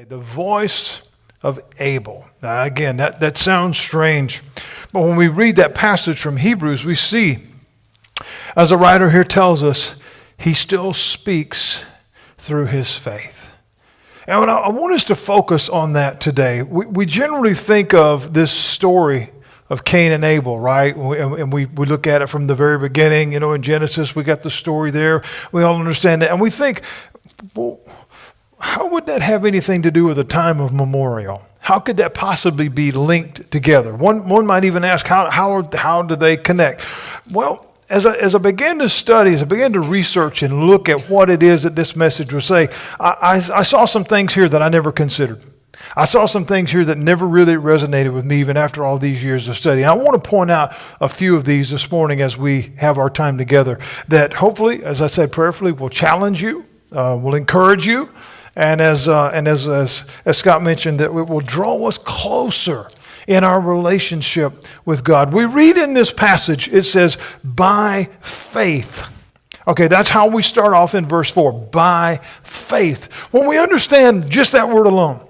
today, the voice of Abel. Now again, that sounds strange, but when we read that passage from Hebrews, we see, as the writer here tells us, he still speaks through his faith. And I want us to focus on that today. We generally think of this story of Cain and Abel, right? And we look at it from the very beginning. In Genesis, we got the story there. We all understand that. And we think, well, how would that have anything to do with a time of memorial? How could that possibly be linked together? One might even ask, how do they connect? Well, as I began to study, as I began to research and look at what it is that this message would say, I saw some things here that I never considered. I saw some things here that never really resonated with me even after all these years of study. And I want to point out a few of these this morning as we have our time together that hopefully, as I said prayerfully, will challenge you, will encourage you, and as Scott mentioned, that it will draw us closer in our relationship with God. We read in this passage, it says, by faith. Okay, that's how we start off in verse 4, by faith. When we understand just that word alone,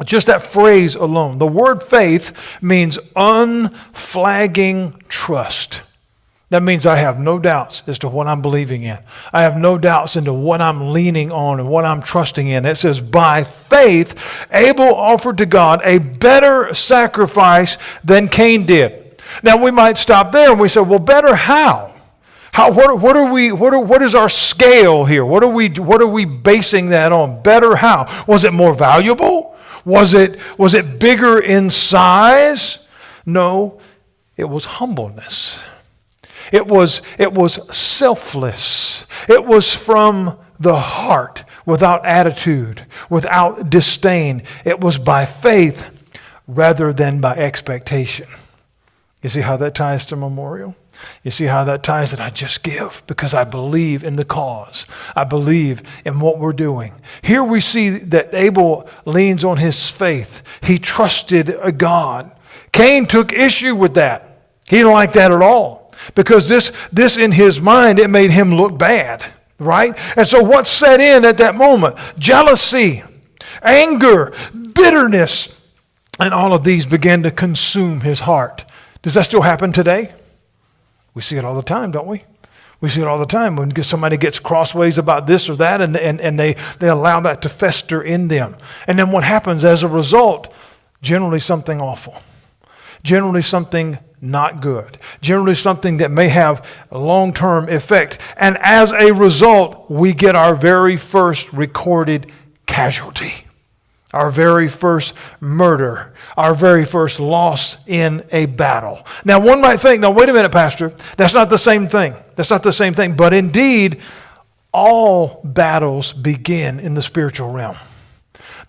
just that phrase alone, the word faith means unflagging trust. That means I have no doubts as to what I'm believing in. I have no doubts into what I'm leaning on and what I'm trusting in. It says, by faith, Abel offered to God a better sacrifice than Cain did. Now we might stop there and we say, well, better how? What is our scale here? What are we basing that on? Better how? Was it more valuable? Was it bigger in size? No, it was humbleness. It was selfless. It was from the heart, without attitude, without disdain. It was by faith rather than by expectation. You see how that ties to memorial? You see how that ties that I just give because I believe in the cause. I believe in what we're doing. Here we see that Abel leans on his faith. He trusted God. Cain took issue with that. He didn't like that at all. Because this in his mind, it made him look bad, right? And so what set in at that moment? Jealousy, anger, bitterness, and all of these began to consume his heart. Does that still happen today? We see it all the time, don't we? We see it all the time when somebody gets crossways about this or that and they allow that to fester in them. And then what happens as a result? Generally something awful. Generally something not good. Generally something that may have a long-term effect. And as a result, we get our very first recorded casualty. Our very first murder. Our very first loss in a battle. Now one might think, no, wait a minute, Pastor. That's not the same thing. That's not the same thing. But indeed, all battles begin in the spiritual realm.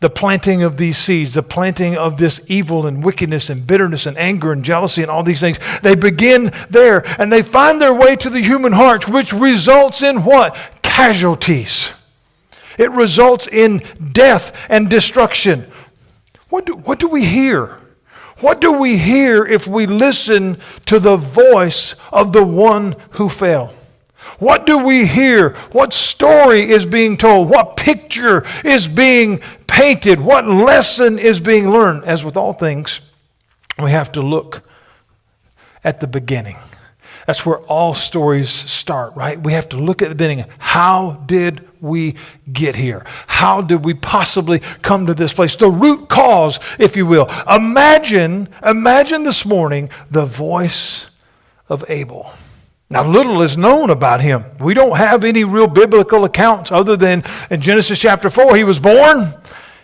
The planting of these seeds, the planting of this evil and wickedness and bitterness and anger and jealousy and all these things, they begin there and they find their way to the human heart, which results in what? Casualties. It results in death and destruction. What do we hear? What do we hear if we listen to the voice of the one who fell? What do we hear? What story is being told? What picture is being painted? What lesson is being learned? As with all things, we have to look at the beginning. That's where all stories start, right? We have to look at the beginning. How did we get here? How did we possibly come to this place? The root cause, if you will. Imagine this morning the voice of Abel. Now, little is known about him. We don't have any real biblical accounts other than in Genesis chapter 4, he was born.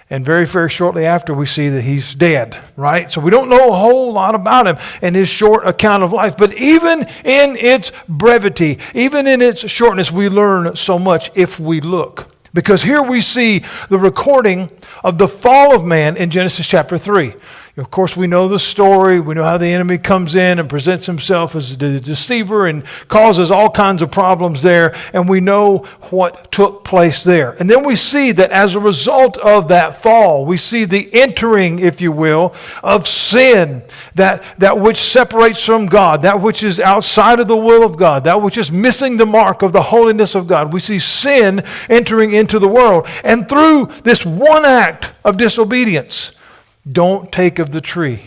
And very, very shortly after, we see that he's dead, right? So we don't know a whole lot about him and his short account of life. But even in its brevity, even in its shortness, we learn so much if we look. Because here we see the recording of the fall of man in Genesis chapter 3. Of course, we know the story. We know how the enemy comes in and presents himself as the deceiver and causes all kinds of problems there. And we know what took place there. And then we see that as a result of that fall, we see the entering, if you will, of sin, that which separates from God, that which is outside of the will of God, that which is missing the mark of the holiness of God. We see sin entering into the world. And through this one act of disobedience, don't take of the tree.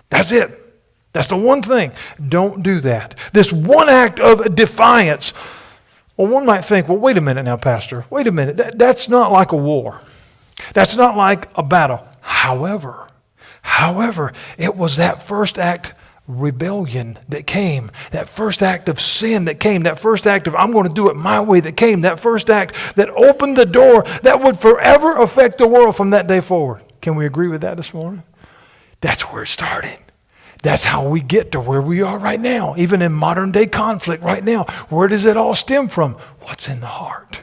That's it. That's the one thing. Don't do that. This one act of defiance. Well, one might think, well, wait a minute now, Pastor. Wait a minute. That's not like a war. That's not like a battle. However, it was that first act rebellion that came, that first act of sin that came, that first act of I'm going to do it my way that came, that first act that opened the door that would forever affect the world from that day forward. Can we agree with that this morning? That's where it started. That's how we get to where we are right now, even in modern day conflict right now. Where does it all stem from? What's in the heart?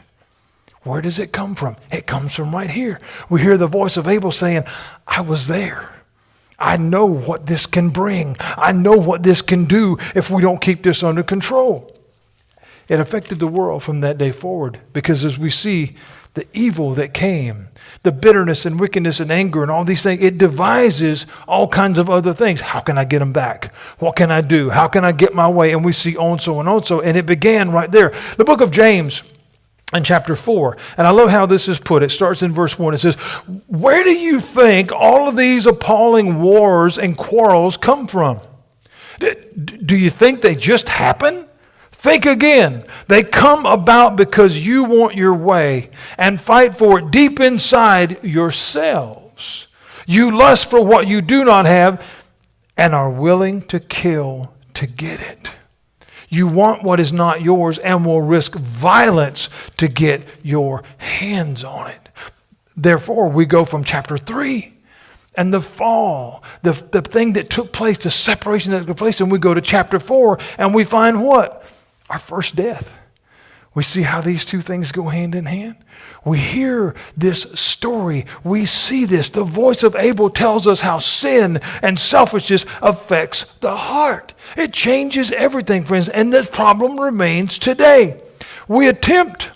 Where does it come from? It comes from right here. We hear the voice of Abel saying, I was there. I know what this can bring. I know what this can do if we don't keep this under control. It affected the world from that day forward because as we see the evil that came, the bitterness and wickedness and anger and all these things, it devises all kinds of other things. How can I get them back? What can I do? How can I get my way? And we see on so and on so. And it began right there. The book of James in chapter 4, and I love how this is put. It starts in verse 1. It says, where do you think all of these appalling wars and quarrels come from? Do you think they just happen? Think again. They come about because you want your way and fight for it deep inside yourselves. You lust for what you do not have and are willing to kill to get it. You want what is not yours and will risk violence to get your hands on it. Therefore, we go from chapter 3 and the fall, the thing that took place, the separation that took place, and we go to chapter 4 and we find what? Our first death. We see how these two things go hand in hand. We hear this story. We see this. The voice of Abel tells us how sin and selfishness affects the heart. It changes everything, friends, and the problem remains today. We attempt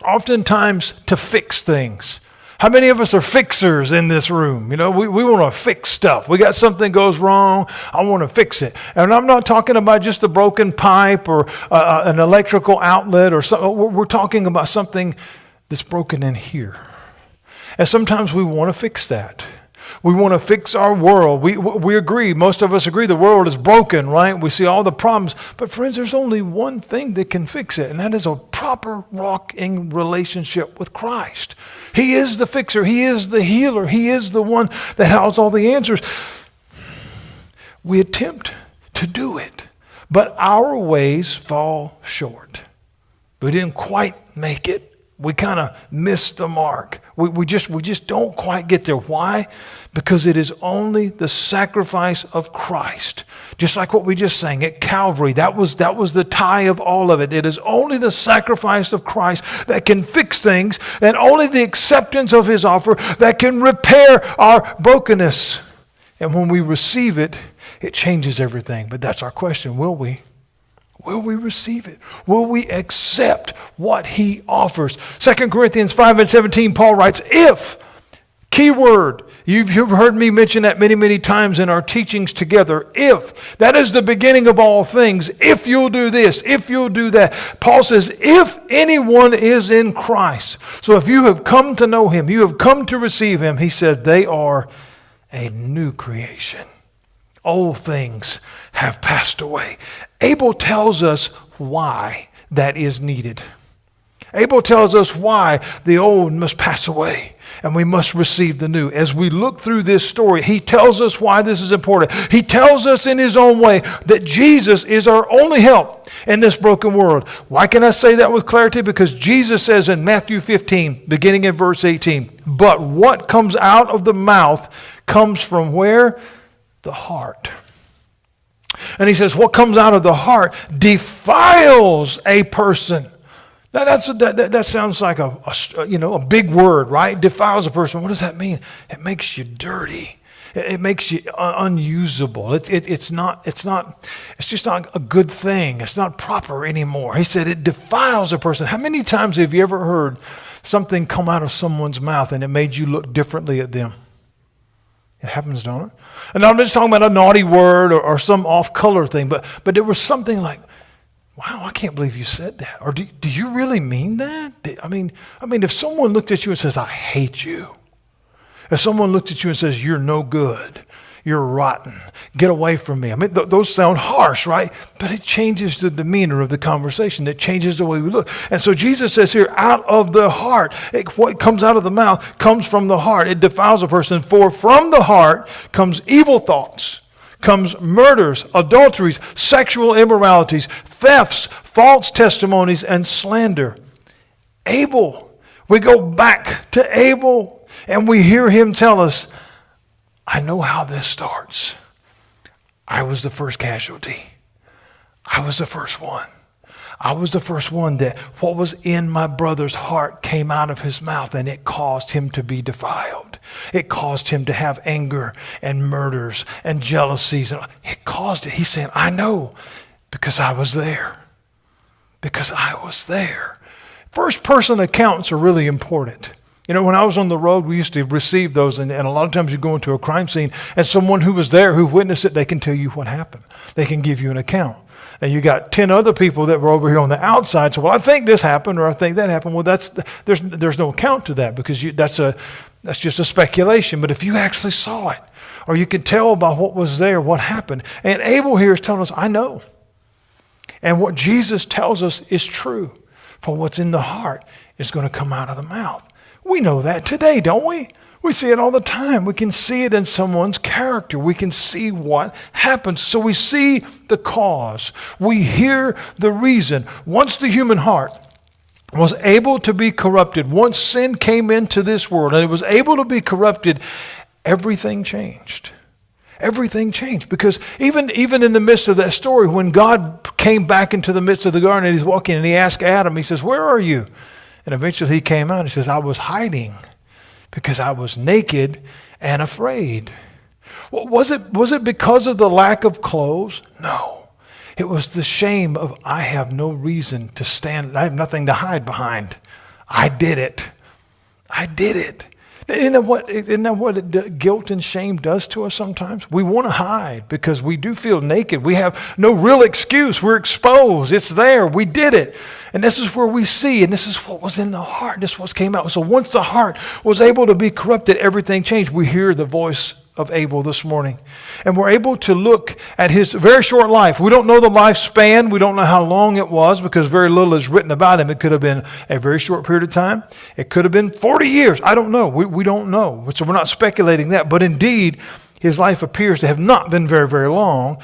oftentimes to fix things. How many of us are fixers in this room? You know, we want to fix stuff. We got something goes wrong. I want to fix it. And I'm not talking about just a broken pipe or an electrical outlet or something. We're talking about something that's broken in here. And sometimes we want to fix that. We want to fix our world. We agree. Most of us agree the world is broken, right? We see all the problems. But friends, there's only one thing that can fix it, and that is a proper walking relationship with Christ. He is the fixer. He is the healer. He is the one that has all the answers. We attempt to do it, but our ways fall short. We didn't quite make it. We kind of missed the mark. We just don't quite get there. Why? Because it is only the sacrifice of Christ. Just like what we just sang at Calvary. That was the tie of all of it. It is only the sacrifice of Christ that can fix things, and only the acceptance of his offer that can repair our brokenness. And when we receive it, it changes everything. But that's our question. Will we? Will we receive it? Will we accept what he offers? 2 Corinthians 5:17, Paul writes, if, key word, you've heard me mention that many, many times in our teachings together, if, that is the beginning of all things, if you'll do this, if you'll do that. Paul says, if anyone is in Christ, so if you have come to know him, you have come to receive him, he said, they are a new creation. Old things have passed away. Abel tells us why that is needed. Abel tells us why the old must pass away and we must receive the new. As we look through this story, he tells us why this is important. He tells us in his own way that Jesus is our only help in this broken world. Why can I say that with clarity? Because Jesus says in Matthew 15, beginning in verse 18, but what comes out of the mouth comes from where? The heart. And he says, what comes out of the heart defiles a person. Now that sounds like a big word, right? Defiles a person. What does that mean? It makes you dirty. It makes you unusable. It's just not a good thing. It's not proper anymore. He said it defiles a person. How many times have you ever heard something come out of someone's mouth and it made you look differently at them? It happens, don't it? And I'm just talking about a naughty word or some off-color thing, but there was something like, wow, I can't believe you said that. Or do you really mean that? I mean, if someone looked at you and says, I hate you. If someone looked at you and says, you're no good, you're rotten, get away from me. I mean, those sound harsh, right? But it changes the demeanor of the conversation. It changes the way we look. And so Jesus says here, out of the heart, what comes out of the mouth comes from the heart. It defiles a person. For from the heart comes evil thoughts, comes murders, adulteries, sexual immoralities, thefts, false testimonies, and slander. Abel, we go back to Abel and we hear him tell us, I know how this starts. I was the first casualty. I was the first one. I was the first one that what was in my brother's heart came out of his mouth, and it caused him to be defiled. It caused him to have anger and murders and jealousies. It caused it. He's saying, I know because I was there. Because I was there. First person accounts are really important. You know, when I was on the road, we used to receive those, and a lot of times you go into a crime scene, and someone who was there, who witnessed it, they can tell you what happened. They can give you an account. And you got 10 other people that were over here on the outside, so, well, I think this happened, or I think that happened. Well, there's no account to that, because that's just a speculation. But if you actually saw it, or you can tell by what was there, what happened. And Abel here is telling us, I know. And what Jesus tells us is true. For what's in the heart is going to come out of the mouth. We know that today, don't we? We see it all the time. We can see it in someone's character. We can see what happens. So we see the cause. We hear the reason. Once the human heart was able to be corrupted, once sin came into this world and it was able to be corrupted, everything changed. Everything changed, because even in the midst of that story, when God came back into the midst of the garden and he's walking and he asked Adam, he says, where are you? And eventually he came out and he says, I was hiding because I was naked and afraid. Well, was it because of the lack of clothes? No. It was the shame of, I have no reason to stand. I have nothing to hide behind. I did it. I did it. Isn't that what guilt and shame does to us sometimes? We want to hide because we do feel naked. We have no real excuse. We're exposed. It's there. We did it. And this is where we see, and this is what was in the heart. This is what came out. So once the heart was able to be corrupted, everything changed. We hear the voice of Abel this morning. And we're able to look at his very short life. We don't know the lifespan. We don't know how long it was, because very little is written about him. It could have been a very short period of time. It could have been 40 years. I don't know. We don't know. So we're not speculating that. But indeed, his life appears to have not been very, very long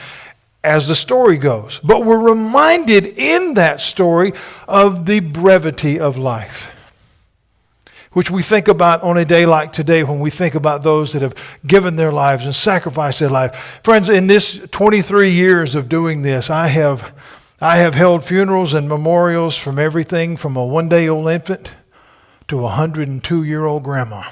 as the story goes. But we're reminded in that story of the brevity of life, which we think about on a day like today when we think about those that have given their lives and sacrificed their life. Friends, in this 23 years of doing this, I have held funerals and memorials from everything from a one-day-old infant to a 102-year-old grandma.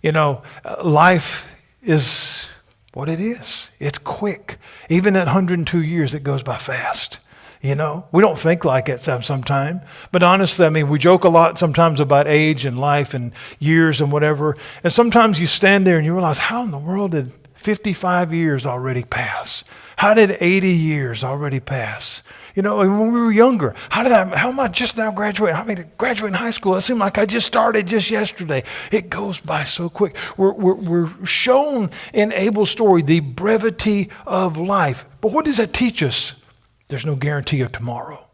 You know, life is what it is. It's quick. Even at 102 years, it goes by fast. You know, we don't think like it sometimes. But honestly, I mean, we joke a lot sometimes about age and life and years and whatever. And sometimes you stand there and you realize, how in the world did 55 years already pass? How did 80 years already pass? You know, when we were younger, how am I just now graduating? I mean, graduating high school, it seemed like I just started just yesterday. It goes by so quick. We're shown in Abel's story the brevity of life. But what does that teach us? There's no guarantee of tomorrow.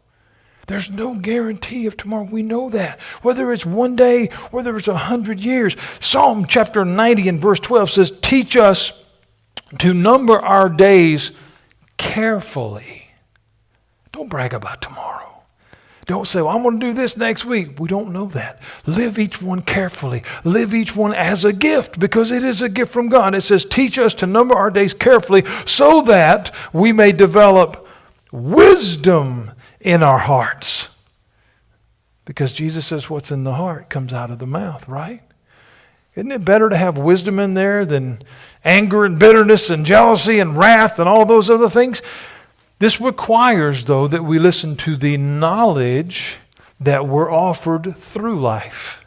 There's no guarantee of tomorrow. We know that. Whether it's one day, whether it's 100 years. Psalm chapter 90 and verse 12 says, teach us to number our days carefully. Don't brag about tomorrow. Don't say, well, I'm going to do this next week. We don't know that. Live each one carefully. Live each one as a gift, because it is a gift from God. It says, teach us to number our days carefully so that we may develop wisdom in our hearts. Because Jesus says what's in the heart comes out of the mouth, right? Isn't it better to have wisdom in there than anger and bitterness and jealousy and wrath and all those other things? This requires, though, that we listen to the knowledge that we're offered through life.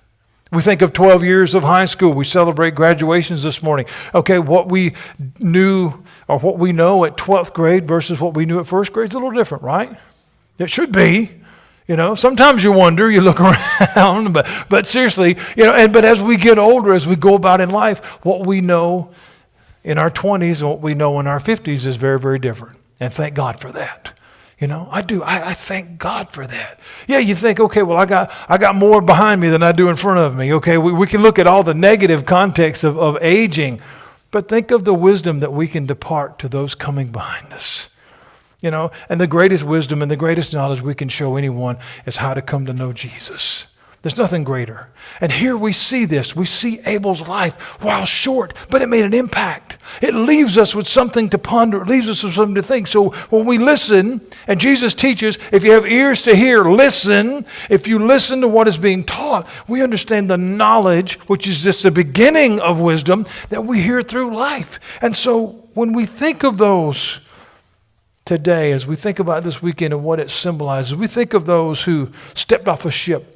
We think of 12 years of high school. We celebrate graduations this morning. Okay, what we knew or what we know at 12th grade versus what we knew at first grade is a little different, right? It should be. Sometimes you wonder, you look around, but seriously, but as we get older, as we go about in life, what we know in our 20s and what we know in our 50s is very, very different. And thank God for that. I do. I thank God for that. Yeah, you think, okay, well, I got more behind me than I do in front of me. Okay, we can look at all the negative context of aging, but think of the wisdom that we can depart to those coming behind us. And the greatest wisdom and the greatest knowledge we can show anyone is how to come to know Jesus. There's nothing greater. And here we see this. We see Abel's life, while short, but it made an impact. It leaves us with something to ponder. It leaves us with something to think. So when we listen, and Jesus teaches, if you have ears to hear, listen. If you listen to what is being taught, we understand the knowledge, which is just the beginning of wisdom, that we hear through life. And so when we think of those today, as we think about this weekend and what it symbolizes, we think of those who stepped off a ship,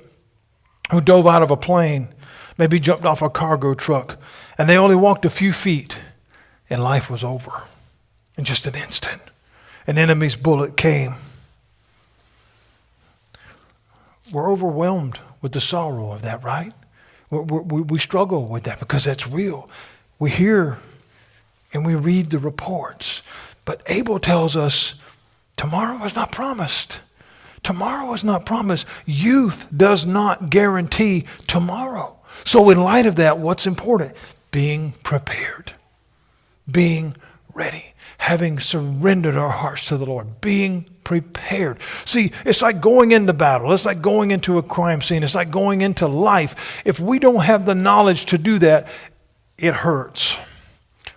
who dove out of a plane, maybe jumped off a cargo truck, and they only walked a few feet, and life was over in just an instant. An enemy's bullet came. We're overwhelmed with the sorrow of that, right? We struggle with that because that's real. We hear and we read the reports. But Abel tells us tomorrow is not promised. Tomorrow is not promised. Youth does not guarantee tomorrow. So in light of that, what's important? Being prepared. Being ready. Having surrendered our hearts to the Lord. Being prepared. See, it's like going into battle. It's like going into a crime scene. It's like going into life. If we don't have the knowledge to do that, it hurts.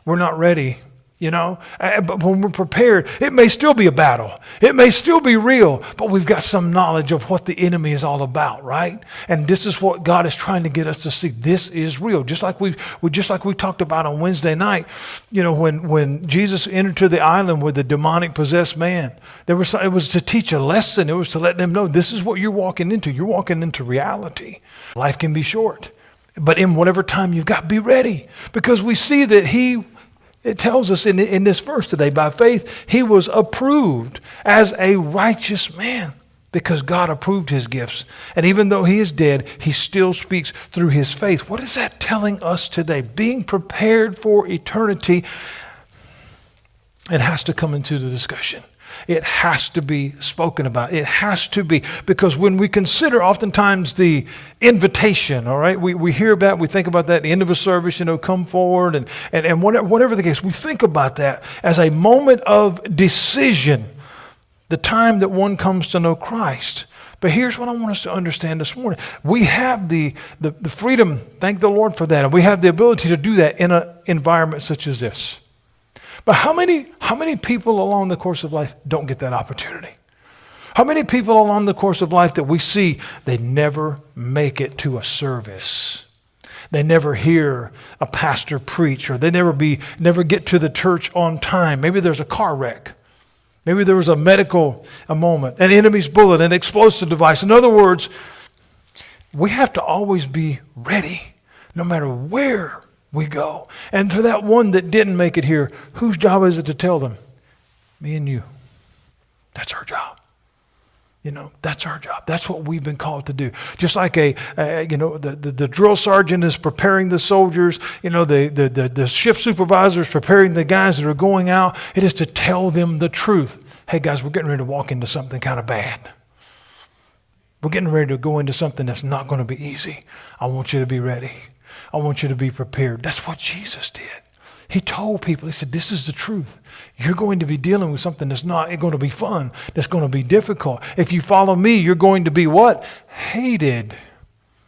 We're not ready. But when we're prepared, it may still be a battle. It may still be real, but we've got some knowledge of what the enemy is all about, right? And this is what God is trying to get us to see. This is real. Just like we talked about on Wednesday night, when Jesus entered to the island with the demonic possessed man, it was to teach a lesson. It was to let them know this is what you're walking into. You're walking into reality. Life can be short, but in whatever time you've got, be ready, because we see that it tells us in this verse today, by faith, he was approved as a righteous man because God approved his gifts. And even though he is dead, he still speaks through his faith. What is that telling us today? Being prepared for eternity, it has to come into the discussion. It has to be spoken about. It has to be, because when we consider oftentimes the invitation, all right, we hear about, we think about that at the end of a service, come forward and whatever the case, we think about that as a moment of decision, the time that one comes to know Christ. But here's what I want us to understand this morning. We have the freedom, thank the Lord for that, and we have the ability to do that in an environment such as this. But how many people along the course of life don't get that opportunity? How many people along the course of life that we see, they never make it to a service? They never hear a pastor preach, or they never get to the church on time. Maybe there's a car wreck. Maybe there was a moment, an enemy's bullet, an explosive device. In other words, we have to always be ready, no matter where we go. And for that one that didn't make it here, whose job is it to tell them? Me and you. That's our job. That's our job. That's what we've been called to do. Just like the drill sergeant is preparing the soldiers, the shift supervisor is preparing the guys that are going out. It is to tell them the truth. Hey guys, we're getting ready to walk into something kind of bad. We're getting ready to go into something that's not going to be easy. I want you to be ready. I want you to be prepared. That's what Jesus did. He told people, he said, this is the truth. You're going to be dealing with something that's not going to be fun, that's going to be difficult. If you follow me, you're going to be what? Hated.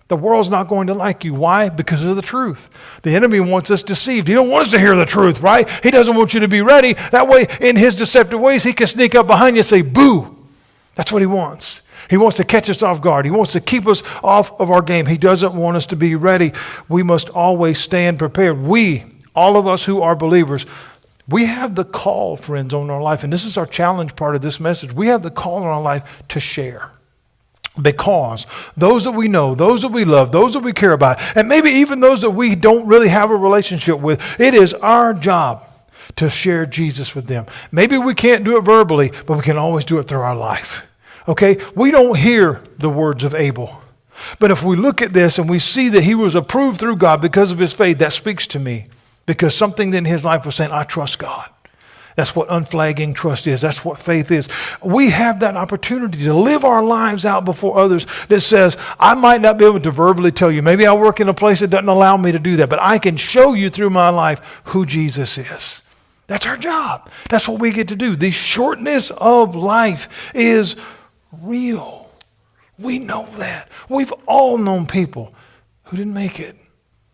The world's not going to like you. Why? Because of the truth. The enemy wants us deceived. He don't want us to hear the truth, right? He doesn't want you to be ready. That way, in his deceptive ways, he can sneak up behind you and say, boo. That's what he wants. He wants to catch us off guard. He wants to keep us off of our game. He doesn't want us to be ready. We must always stand prepared. We, all of us who are believers, we have the call, friends, on our life. And this is our challenge part of this message. We have the call on our life to share. Because those that we know, those that we love, those that we care about, and maybe even those that we don't really have a relationship with, it is our job to share Jesus with them. Maybe we can't do it verbally, but we can always do it through our life. Okay? We don't hear the words of Abel. But if we look at this and we see that he was approved through God because of his faith, that speaks to me. Because something in his life was saying, I trust God. That's what unflagging trust is. That's what faith is. We have that opportunity to live our lives out before others that says, I might not be able to verbally tell you. Maybe I work in a place that doesn't allow me to do that. But I can show you through my life who Jesus is. That's our job. That's what we get to do. The shortness of life is real. We know that. We've all known people who didn't make it.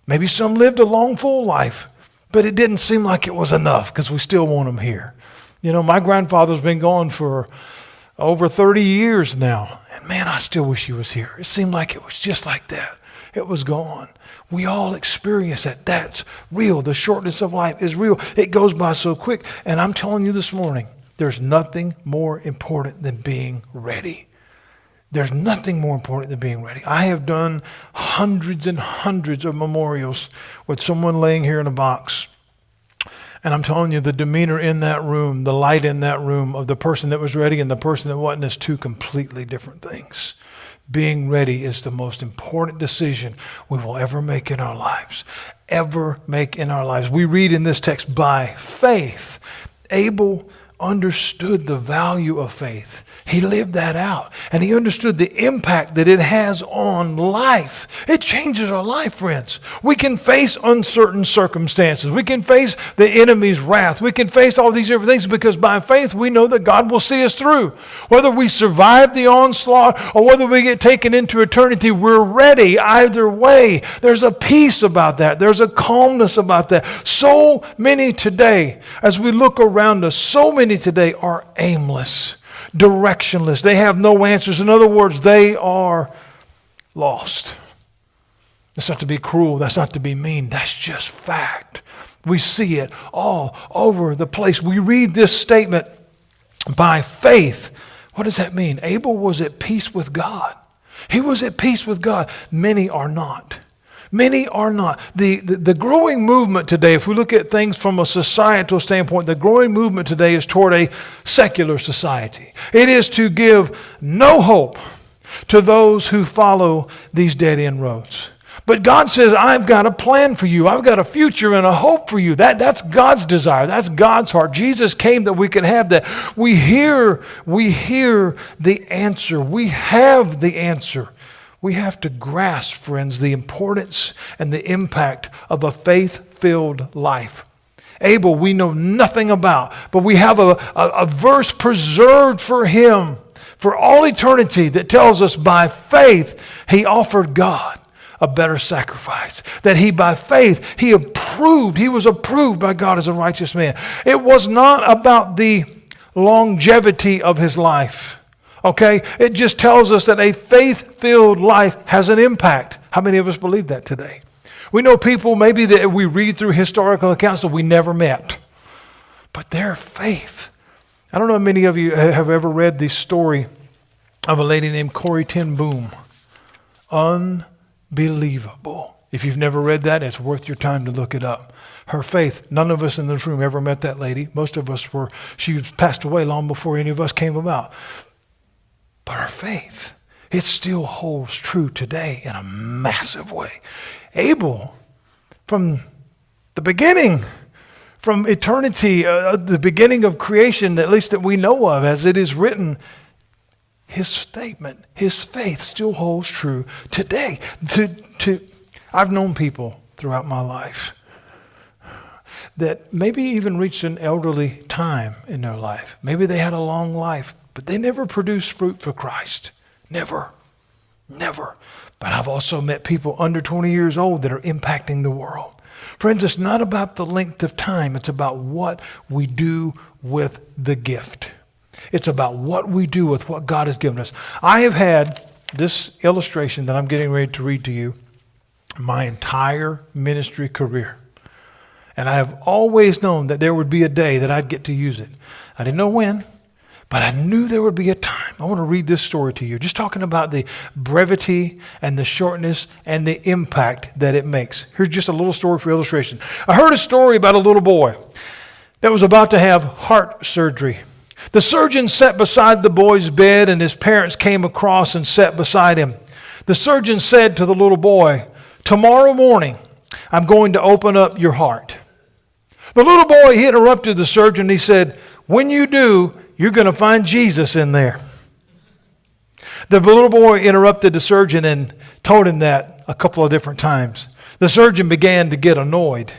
Maybe some lived a long, full life, but it didn't seem like it was enough because we still want them here. You know, my grandfather's been gone for over 30 years now. And man, I still wish he was here. It seemed like it was just like that. It was gone. We all experience that. That's real. The shortness of life is real. It goes by so quick. And I'm telling you this morning, there's nothing more important than being ready. There's nothing more important than being ready. I have done hundreds and hundreds of memorials with someone laying here in a box. And I'm telling you, the demeanor in that room, the light in that room of the person that was ready and the person that wasn't is two completely different things. Being ready is the most important decision we will ever make in our lives. Ever make in our lives. We read in this text, by faith, Abel understood the value of faith. He lived that out. And he understood the impact that it has on life. It changes our life, friends. We can face uncertain circumstances. We can face the enemy's wrath. We can face all these different things because by faith we know that God will see us through. Whether we survive the onslaught or whether we get taken into eternity, we're ready either way. There's a peace about that. There's a calmness about that. So many today, as we look around us, so many today are aimless, directionless. They have no answers. In other words, they are lost. That's not to be cruel. That's not to be mean. That's just fact. We see it all over the place. We read this statement, by faith. What does that mean? Abel was at peace with God. He was at peace with God. Many are not. Many are not. The growing movement today, if we look at things from a societal standpoint, the growing movement today is toward a secular society. It is to give no hope to those who follow these dead-end roads. But God says, I've got a plan for you. I've got a future and a hope for you. That's God's desire. That's God's heart. Jesus came that we could have that. We hear the answer. We have the answer. We have to grasp, friends, the importance and the impact of a faith-filled life. Abel, we know nothing about, but we have a verse preserved for him for all eternity that tells us by faith he offered God a better sacrifice. That he, by faith, he was approved by God as a righteous man. It was not about the longevity of his life. Okay? It just tells us that a faith-filled life has an impact. How many of us believe that today? We know people maybe that we read through historical accounts that we never met. But their faith. I don't know if many of you have ever read the story of a lady named Corrie ten Boom. Unbelievable. If you've never read that, it's worth your time to look it up. Her faith, none of us in this room ever met that lady. Most of us she passed away long before any of us came about. But her faith, it still holds true today in a massive way. Abel, from the beginning, from eternity, the beginning of creation, at least that we know of, as it is written, his statement, his faith still holds true today. I've known people throughout my life that maybe even reached an elderly time in their life. Maybe they had a long life, but they never produced fruit for Christ. Never. Never. But I've also met people under 20 years old that are impacting the world. Friends, it's not about the length of time. It's about what we do with the gift. It's about what we do with what God has given us. I have had this illustration that I'm getting ready to read to you my entire ministry career. And I have always known that there would be a day that I'd get to use it. I didn't know when, but I knew there would be a time. I want to read this story to you, just talking about the brevity and the shortness and the impact that it makes. Here's just a little story for illustration. I heard a story about a little boy that was about to have heart surgery. The surgeon sat beside the boy's bed, and his parents came across and sat beside him. The surgeon said to the little boy, "Tomorrow morning, I'm going to open up your heart." The little boy, he interrupted the surgeon. He said, "When you do, you're going to find Jesus in there." The little boy interrupted the surgeon and told him that a couple of different times. The surgeon began to get annoyed,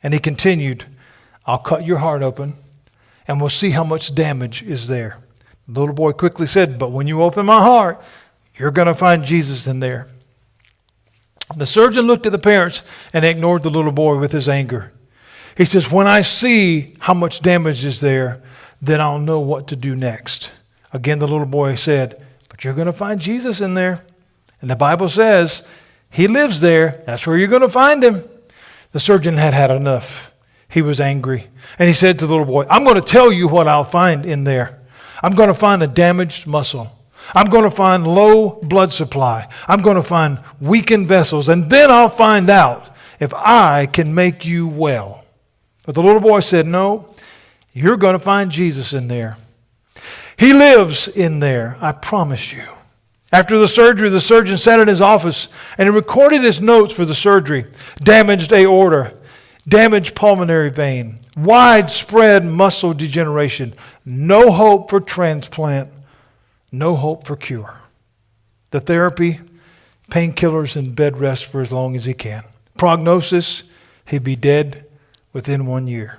and he continued, "I'll cut your heart open, and we'll see how much damage is there." The little boy quickly said, "But when you open my heart, you're going to find Jesus in there." The surgeon looked at the parents and ignored the little boy with his anger. He says, "When I see how much damage is there, then I'll know what to do next." Again, the little boy said, "But you're going to find Jesus in there. And the Bible says he lives there. That's where you're going to find him." The surgeon had had enough. He was angry. And he said to the little boy, "I'm going to tell you what I'll find in there. I'm going to find a damaged muscle. I'm going to find low blood supply. I'm going to find weakened vessels. And then I'll find out if I can make you well." But the little boy said, "No, you're going to find Jesus in there. He lives in there, I promise you." After the surgery, the surgeon sat in his office and he recorded his notes for the surgery. Damaged aorta, damaged pulmonary vein, widespread muscle degeneration, no hope for transplant, no hope for cure. The therapy, painkillers and bed rest for as long as he can. Prognosis, he'd be dead within 1 year.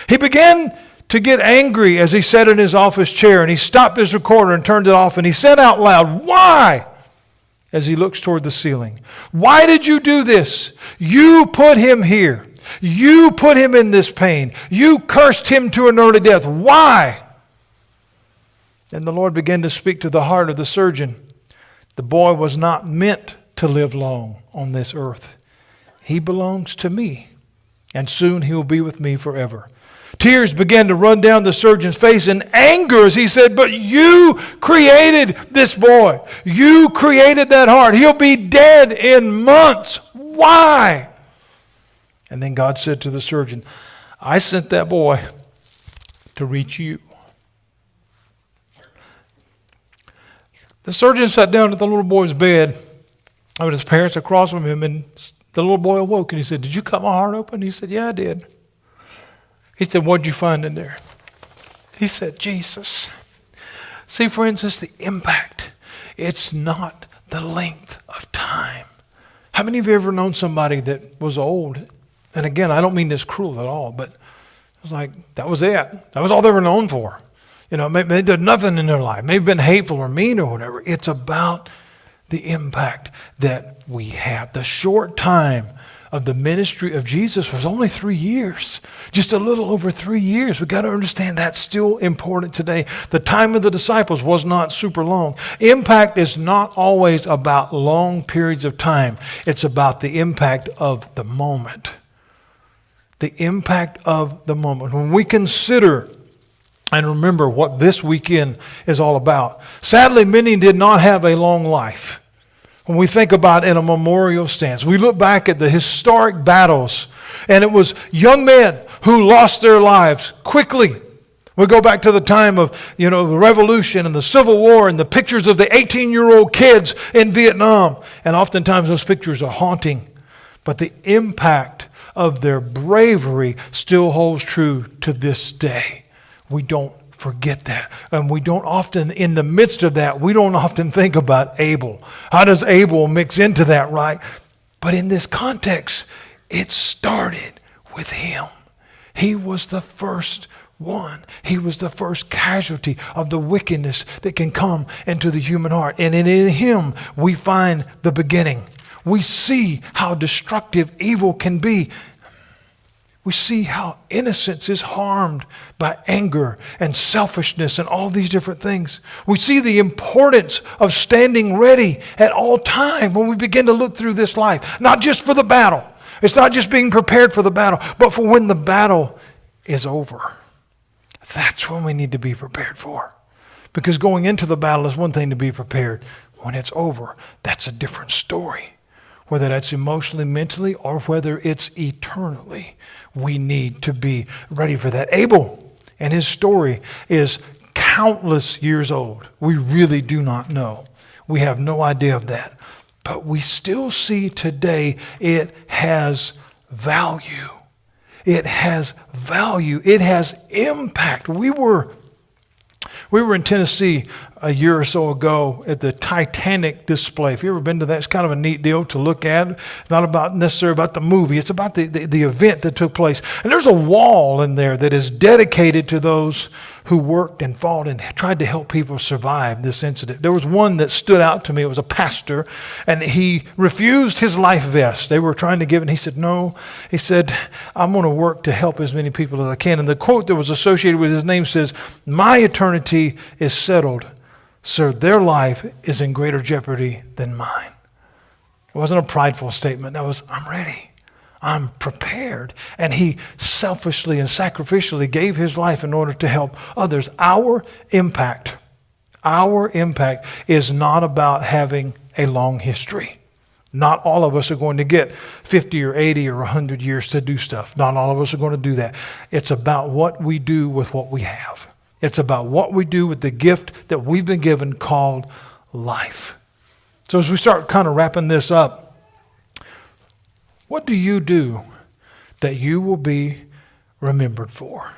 He began to get angry as he sat in his office chair, and he stopped his recorder and turned it off, and he said out loud, "Why?" as he looks toward the ceiling. "Why did you do this? You put him here. You put him in this pain. You cursed him to an early death. Why?" And the Lord began to speak to the heart of the surgeon. The boy was not meant to live long on this earth. He belongs to me, and soon he will be with me forever. Tears began to run down the surgeon's face in anger as he said, "But you created this boy. You created that heart. He'll be dead in months. Why?" And then God said to the surgeon, "I sent that boy to reach you." The surgeon sat down at the little boy's bed with his parents across from him, and the little boy awoke and he said, "Did you cut my heart open?" He said, "Yeah, I did." He said, "What'd you find in there?" He said, "Jesus." See, friends, it's the impact. It's not the length of time. How many of you ever known somebody that was old? And again, I don't mean this cruel at all, but it was like, that was it. That was all they were known for. You know, maybe they did nothing in their life. Maybe been hateful or mean or whatever. It's about the impact that we have. The short time of the ministry of Jesus was only 3 years. Just a little over 3 years. We've got to understand that's still important today. The time of the disciples was not super long. Impact is not always about long periods of time. It's about the impact of the moment. The impact of the moment. When we consider and remember what this weekend is all about. Sadly, many did not have a long life. When we think about in a memorial stance, we look back at the historic battles, and it was young men who lost their lives quickly. We go back to the time of, the Revolution and the Civil War and the pictures of the 18-year-old kids in Vietnam. And oftentimes those pictures are haunting. But the impact of their bravery still holds true to this day. We don't forget that. And we don't often, in the midst of that, we don't often think about Abel. How does Abel mix into that, right? But in this context, it started with him. He was the first one. He was the first casualty of the wickedness that can come into the human heart. And in him, we find the beginning. We see how destructive evil can be. We see how innocence is harmed by anger and selfishness and all these different things. We see the importance of standing ready at all time when we begin to look through this life. Not just for the battle. It's not just being prepared for the battle, but for when the battle is over. That's when we need to be prepared for. Because going into the battle is one thing to be prepared. When it's over, that's a different story. Whether that's emotionally, mentally, or whether it's eternally, we need to be ready for that. Abel and his story is countless years old. We really do not know. We have no idea of that. But we still see today it has value. It has value. It has impact. We were in Tennessee a year or so ago at the Titanic display. If you've ever been to that, it's kind of a neat deal to look at. It's not about necessarily about the movie. It's about the event that took place. And there's a wall in there that is dedicated to those who worked and fought and tried to help people survive this incident. There was one that stood out to me. It was a pastor, and he refused his life vest. They were trying to give it, and he said, no. He said, I'm going to work to help as many people as I can. And the quote that was associated with his name says, my eternity is settled. Sir, their life is in greater jeopardy than mine. It wasn't a prideful statement. That was, I'm ready. I'm prepared. And he selfishly and sacrificially gave his life in order to help others. Our impact is not about having a long history. Not all of us are going to get 50 or 80 or 100 years to do stuff. Not all of us are going to do that. It's about what we do with what we have. It's about what we do with the gift that we've been given called life. So as we start kind of wrapping this up, what do you do that you will be remembered for?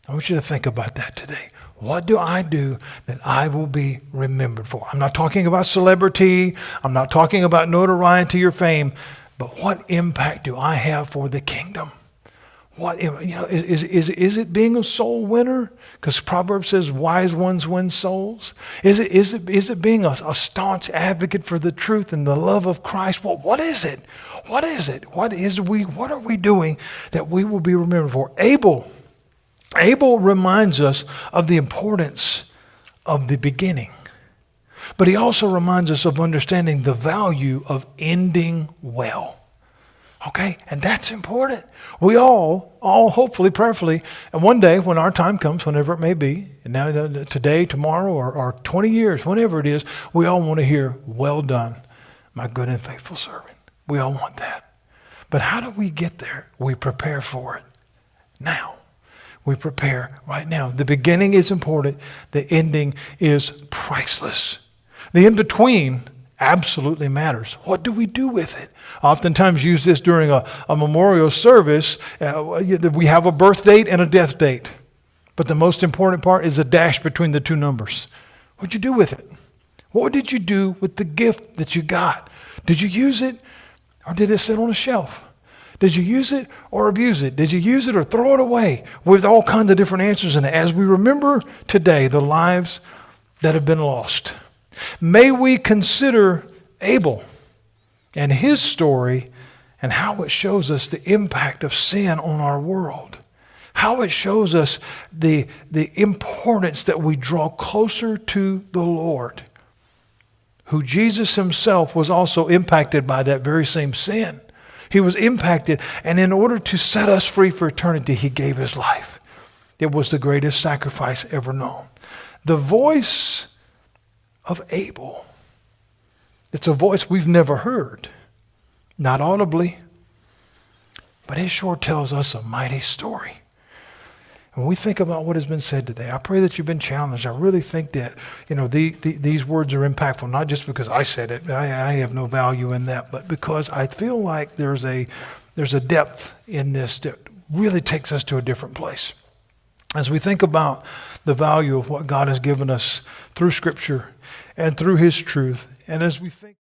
I want you to think about that today. What do I do that I will be remembered for? I'm not talking about celebrity. I'm not talking about notoriety or fame. But what impact do I have for the kingdom? What, is it being a soul winner? Because Proverbs says wise ones win souls. Is it being a staunch advocate for the truth and the love of Christ? Well, what is it? What is it? What are we doing that we will be remembered for? Abel reminds us of the importance of the beginning. But he also reminds us of understanding the value of ending well. Okay? And that's important. We all hopefully, prayerfully, and one day when our time comes, whenever it may be, and now today, tomorrow, or 20 years, whenever it is, we all want to hear, well done, my good and faithful servant. We all want that. But how do we get there? We prepare for it now. We prepare right now. The beginning is important. The ending is priceless. The in-between absolutely matters. What do we do with it? Oftentimes use this during a memorial service. We have a birth date and a death date. But the most important part is a dash between the two numbers. What'd you do with it? What did you do with the gift that you got? Did you use it or did it sit on a shelf? Did you use it or abuse it? Did you use it or throw it away? With all kinds of different answers in it. As we remember today the lives that have been lost, may we consider Abel and his story and how it shows us the impact of sin on our world. How it shows us the importance that we draw closer to the Lord, who Jesus himself was also impacted by that very same sin. He was impacted, and in order to set us free for eternity, he gave his life. It was the greatest sacrifice ever known. The voice of Abel. It's a voice we've never heard, not audibly, but it sure tells us a mighty story. When we think about what has been said today, I pray that you've been challenged. I really think that these words are impactful, not just because I said it. I have no value in that, but because I feel like there's a depth in this that really takes us to a different place. As we think about the value of what God has given us through Scripture and through his truth, and as we think